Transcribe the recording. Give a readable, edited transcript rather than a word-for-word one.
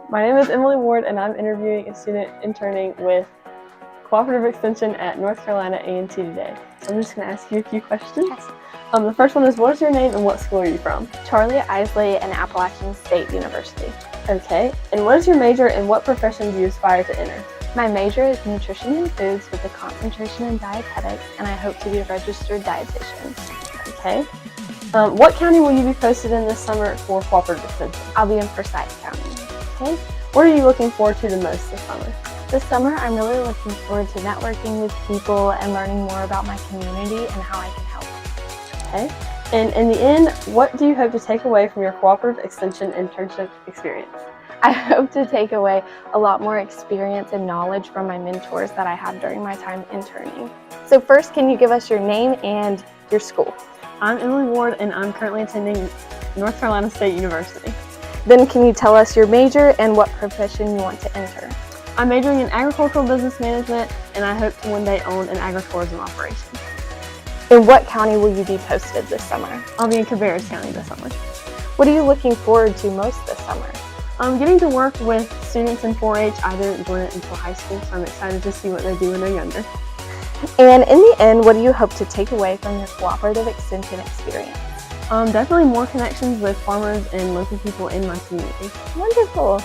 My name is Emily Ward, and I'm interviewing a student interning with Cooperative Extension at North Carolina A&T today. So I'm just going to ask you a few questions. Yes. The first one is, what is your name and what school are you from? Charly Isley and Appalachian State University. Okay. And what is your major and what profession do you aspire to enter? My major is nutrition and foods with a concentration in dietetics, and I hope to be a registered dietitian. Okay. What county will you be posted in this summer for Cooperative Extension? I'll be in Forsyth County. Okay. What are you looking forward to the most this summer? This summer, I'm really looking forward to networking with people and learning more about my community and how I can help. Okay. And in the end, what do you hope to take away from your Cooperative Extension internship experience? I hope to take away a lot more experience and knowledge from my mentors that I had during my time interning. So first, can you give us your name and your school? I'm Emily Ward, and I'm currently attending North Carolina State University. Then can you tell us your major and what profession you want to enter? I'm majoring in agricultural business management, and I hope to one day own an agritourism operation. In what county will you be posted this summer? I'll be in Cabarrus County this summer. What are you looking forward to most this summer? I'm getting to work with students in 4-H. I didn't join it until high school, so I'm excited to see what they do when they're younger. And in the end, what do you hope to take away from your Cooperative Extension experience? Definitely more connections with farmers and local people in my community. Wonderful.